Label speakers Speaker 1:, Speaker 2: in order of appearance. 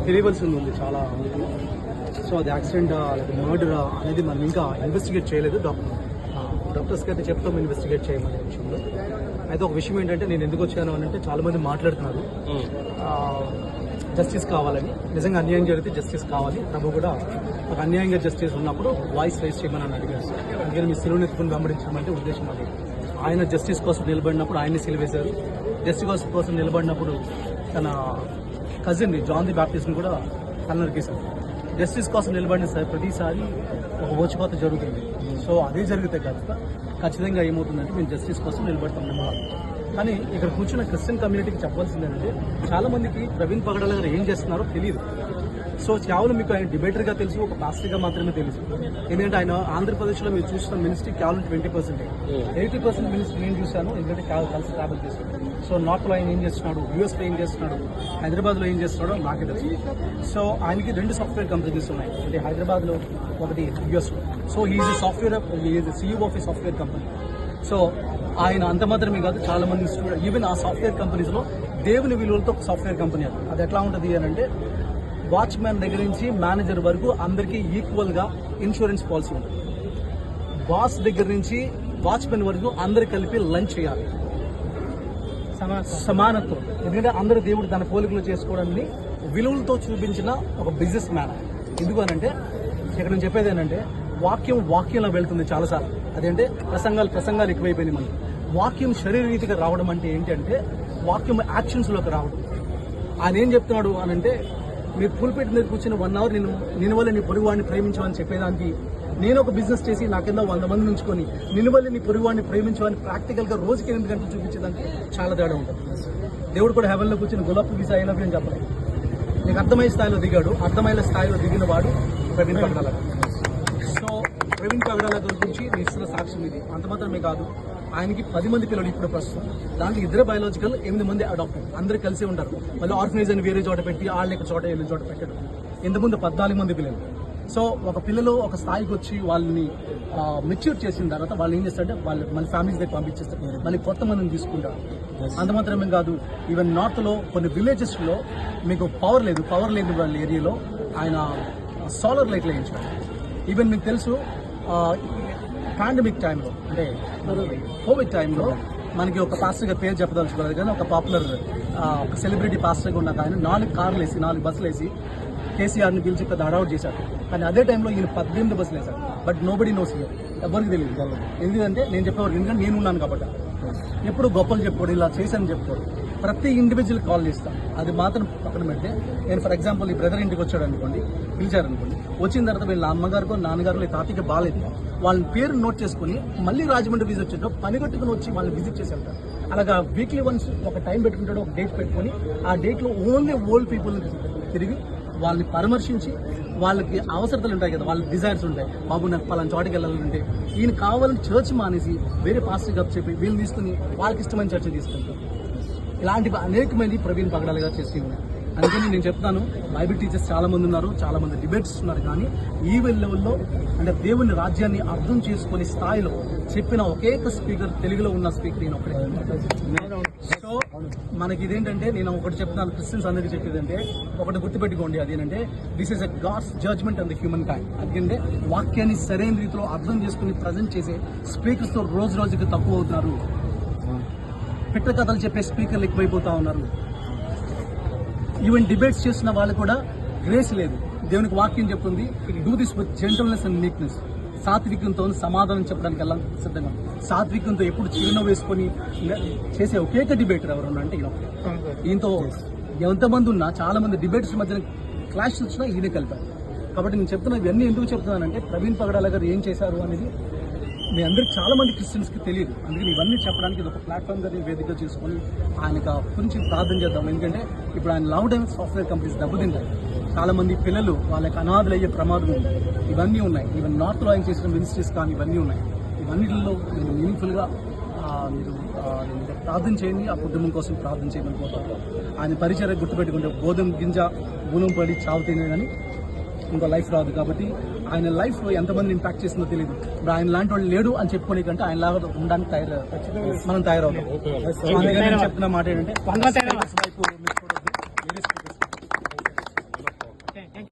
Speaker 1: తెలియవలసింది ఉంది చాలా. సో అది యాక్సిడెంట్ మర్డర్ అనేది మనం ఇంకా ఇన్వెస్టిగేట్ చేయలేదు. డాక్టర్స్కి అయితే చెప్తాం ఇన్వెస్టిగేట్ చేయమనే విషయంలో. అయితే ఒక విషయం ఏంటంటే నేను ఎందుకు వచ్చాను అని అంటే చాలా మంది మాట్లాడుతున్నారు జస్టిస్ కావాలని. నిజంగా అన్యాయం జరిగితే జస్టిస్ కావాలి. ప్రభు కూడా ఒక అన్యాయంగా జస్టిస్ ఉన్నప్పుడు వాయిస్ రైజ్ చేయమని అడిగారు. అందుకని మీ సిలువను ఎత్తుకుని వెంబడించడం అంటే ఉద్దేశం అది. ఆయన జస్టిస్ కోసం నిలబడినప్పుడు ఆయన్ని సిలువేశారు. జస్టిస్ కోసం నిలబడినప్పుడు తన కజిన్ జాన్ ది బ్యాప్టిస్ట్ని కూడా నరికేశారు. జస్టిస్ కోసం నిలబడిన ప్రతిసారి ఒక ఓచికోత జరుగుతుంది. సో అదే జరిగితే కనుక ఖచ్చితంగా ఏమవుతుందంటే మేము జస్టిస్ కోసం నిలబడతాం. కానీ ఇక్కడ కూర్చున్న క్రిస్టియన్ కమ్యూనిటీకి చెప్పాల్సింది ఏంటంటే చాలా మందికి ప్రవీణ్ పగడాల గారు ఏం చేస్తున్నారో తెలియదు. సో కేవలం మీకు ఆయన డిబేటర్గా తెలుసు, ఒక పాస్టర్గా మాత్రమే తెలుసు. ఎందుకంటే ఆయన ఆంధ్రప్రదేశ్లో మీరు చూసిన మినిస్ట్రీ కేవలం 20%, 80% మినిస్ట్రీ నేను చూశాను. ఎందుకంటే కలిసి ట్రావెల్ చేశాను. సో నార్త్లో ఆయన ఏం చేస్తున్నాడు, యూఎస్లో ఏం చేస్తున్నాడు, హైదరాబాద్లో ఏం చేస్తున్నాడో నాకే తెలుసు. సో ఆయనకి 2 సాఫ్ట్వేర్ కంపెనీస్ ఉన్నాయి. అంటే హైదరాబాద్లో ఒకటి, యూఎస్లో. So is software, is CEO of A software company. So ఆయన అంత మాత్రమే కాదు, చాలా మంది ఈవెన్ ఆ సాఫ్ట్వేర్ కంపెనీస్లో దేవుని విలువలతో ఒక సాఫ్ట్వేర్ కంపెనీ అది ఎట్లా ఉంటుంది అని అంటే వాచ్మ్యాన్ దగ్గర నుంచి మేనేజర్ వరకు అందరికీ ఈక్వల్గా ఇన్సూరెన్స్ పాలసీ ఉంటుంది. బాస్ దగ్గర నుంచి వాచ్మెన్ వరకు అందరు కలిపి లంచ్ చేయాలి, సమానత్వం. ఎందుకంటే అందరూ దేవుడు తన పోలికలు చేసుకోవడాన్ని విలువలతో చూపించిన ఒక బిజినెస్ మ్యాన్. ఎందుకు అనంటే ఇక్కడ నేను చెప్పేది ఏంటంటే వాక్యంలో వెళ్తుంది చాలాసార్లు. అదేంటే ప్రసంగాలు ఎక్కువైపోయినాయి మనకి. వాక్యం శరీరరీతిగా రావడం అంటే ఏంటంటే వాక్యం యాక్షన్స్లోకి రావడం. ఆయన ఏం చెప్తున్నాడు అని అంటే మీరు పుల్పెట్ మీద కూర్చొని 1 hour నేను వల్ల నీ పొరుగువాడిని ప్రేమించమని చెప్పేదానికి నేను ఒక బిజినెస్ చేసి నాకింద 100 మంది ఉంచుకొని నేను వల్ల నీ పొరుగువాడిని ప్రేమించమని ప్రాక్టికల్గా రోజుకి 8 గంటలు చూపించేదానికి చాలా తేడా ఉంటుంది. దేవుడు కూడా హెవెన్లో కూర్చొని gulab visa I love you అని చెప్పలేదు. నీకు అర్థమయ్యే స్థాయిలో దిగాడు. అర్థమయ్యే స్థాయిలో దిగిన వాడు ప్రవీణ్ పగడాల. సో ప్రవీణ్ పగడాల గురించి నేను ఇస్తున్న సాక్ష్యం ఇది. అంత మాత్రమే కాదు, ఆయనకి 10 మంది పిల్లలు ఇప్పుడు ప్రస్తుతం. దాంట్లో 2 బయాలజికల్, 8 మంది అడాప్టెడ్. అందరూ కలిసి ఉంటారు. మళ్ళీ ఆర్ఫనేజ్ అని వేరే చోట పెట్టి వాళ్ళకి చోట వీళ్ళ చోట పెట్టడం. ఇంతకుముందు 14 మంది పిల్లలు. సో ఒక పిల్లలు ఒక స్థాయికి వచ్చి వాళ్ళని మెచ్యూర్ చేసిన తర్వాత వాళ్ళు ఏం చేస్తారంటే వాళ్ళు మళ్ళీ ఫ్యామిలీస్ దగ్గర పంపించేస్తారు, మళ్ళీ కొత్త మందిని తీసుకుంటారు. అంత మాత్రమే కాదు, ఈవెన్ నార్త్లో కొన్ని విలేజెస్లో మీకు పవర్ లేని వాళ్ళ ఏరియాలో ఆయన సోలార్ లైట్లు వేయించారు. ఈవెన్ మీకు తెలుసు పాండమిక్ టైంలో అంటే కోవిడ్ టైంలో మనకి ఒక పాస్టర్గా పేరు చెప్పదలుచుకోలేదు కానీ ఒక పాపులర్ ఒక సెలబ్రిటీ పాస్టర్గా ఉన్న ఆయన 4 కార్లు వేసి 4 బస్సులు వేసి కేసీఆర్ని పిలిచి పెద్ద అడౌట్ చేశారు. కానీ అదే టైంలో ఈయన 18 బస్సులు వేశారు. బట్ నోబడీ నోస్ హియర్, ఎవరికి తెలియదు. ఎందుకంటే నేను చెప్పేవాడు, ఎందుకంటే నేను ఉన్నాను కాబట్టి. ఎప్పుడు గొప్పలు చెప్పుకోడు, ఇలా చేశాను చెప్పుకోడు. ప్రతి ఇండివిజువల్ కాల్ చేస్తాను. అది మాత్రం పక్కన పెడితే నేను ఫర్ ఎగ్జాంపుల్ ఈ బ్రదర్ ఇంటికి వచ్చాడు అనుకోండి, పిలిచారనుకోండి, వచ్చిన తర్వాత వీళ్ళ అమ్మగారికో నాన్నగారు తాతకి బాగాలేదు, వాళ్ళ పేరు నోట్ చేసుకుని మళ్ళీ రాజమండ్రి విజిట్ వచ్చేటో పని కట్టుకుని వచ్చి వాళ్ళని విజిట్ చేసి వెళ్తారు. అలాగా వీక్లీ వన్స్ ఒక టైం పెట్టుకుంటాడు, ఒక డేట్ పెట్టుకుని ఆ డేట్లో ఓన్లీ ఓల్డ్ పీపుల్ తిరిగి వాళ్ళని పరామర్శించి వాళ్ళకి అవసరతలు ఉంటాయి కదా, వాళ్ళ డిజైర్స్ ఉంటాయి. బాబు నాకు పలానా చోటకి వెళ్ళాలంటే ఈయన కావాలని చర్చ్ మానేసి వేరే పాస్టర్ గారు చెప్పి వీళ్ళు తీసుకుని వాళ్ళకి ఇష్టమైన చర్చ తీసుకుంటారు. ఇలాంటివి అనేకమంది ప్రవీణ్ పగడాల గారు చేసి ఉన్నాయి. అందుకని నేను చెప్తాను, బైబిల్ టీచర్స్ చాలా మంది ఉన్నారు, చాలా మంది డిబేట్స్ ఉన్నారు. కానీ ఈ లెవెల్లో అంటే దేవుని రాజ్యాన్ని అర్థం చేసుకునే స్థాయిలో చెప్పిన ఒకే స్పీకర్, తెలుగులో ఉన్న స్పీకర్ ఈయన ఒకటే. సో మనకి ఇదేంటంటే నేను ఒకటి చెప్తున్నాను, క్రిస్టియన్స్ అందరికీ చెప్పేదంటే ఒకటి గుర్తుపెట్టుకోండి, అదేంటంటే this is a god's judgement on the human kind. అందుకంటే వాక్యాన్ని సరైన రీతిలో అర్థం చేసుకుని ప్రజెంట్ చేసే స్పీకర్స్తో రోజుకి తక్కువ అవుతున్నారు. పిట్ట కథలు చెప్పే స్పీకర్లు ఎక్కువైపోతా ఉన్నారు. ఈవెన్ డిబేట్స్ చేస్తున్న వాళ్ళు కూడా గ్రేస్ లేదు. దేవునికి వాక్యం చెప్తుంది, do this with gentleness and meekness. సాత్వికంతో సమాధానం చెప్పడానికి ఎలా సిద్ధంగా, సాత్వికంతో ఎప్పుడు చిరునవ్వు వేసుకొని చేసే ఒకేక డిబేటర్ ఎవరన్నా అంటే ఈయనతో ఎంతమంది ఉన్నా చాలా మంది డిబేట్స్ మధ్యన క్లాష్ వచ్చినా ఈయనే కలిపారు. కాబట్టి నేను చెప్తున్నా, ఇవన్నీ ఎందుకు చెప్తున్నానంటే ప్రవీణ్ పగడాల గారు ఏం చేశారు అనేది మీ అందరికి చాలా మంది క్రిస్టియన్స్కి తెలియదు. అందుకని ఇవన్నీ చెప్పడానికి ఇది ఒక ప్లాట్ఫామ్ గా వేదిక చేసుకొని ఆయనకు గురించి ప్రార్థన చేద్దాం. ఎందుకంటే ఇప్పుడు ఆయన లవ్ టైమ్ సాఫ్ట్వేర్ కంపెనీస్ దెబ్బతింటాయి. చాలా మంది పిల్లలు వాళ్ళకి అనాథలు అయ్యే ప్రమాదం ఉంది. ఇవన్నీ ఉన్నాయి. ఈవెన్ నార్త్లో ఆయన చేసిన మినిస్ట్రీస్ కానీ ఇవన్నీ ఉన్నాయి. ఇవన్నిటిలో మీరు మీనింగ్ఫుల్గా మీరు ప్రార్థన చేయండి, ఆ కుటుంబం కోసం ప్రార్థన చేయమని కోరుతాను. ఆయన పరిచయం గుర్తుపెట్టుకుంటే గోధుమ గింజ గూనం పడి చావుతేనే కానీ ఇంకో లైఫ్ రాదు. కాబట్టి ఆయన లైఫ్ ఎంతమంది ఇంపాక్ట్ చేసిందో తెలియదు. ఇప్పుడు ఆయన లాంటి వాళ్ళు లేడు అని చెప్పుకునే కంటే ఆయన లాగా ఉండడానికి మనం తయారవుతాం. చెప్తున్న మాట ఏంటంటే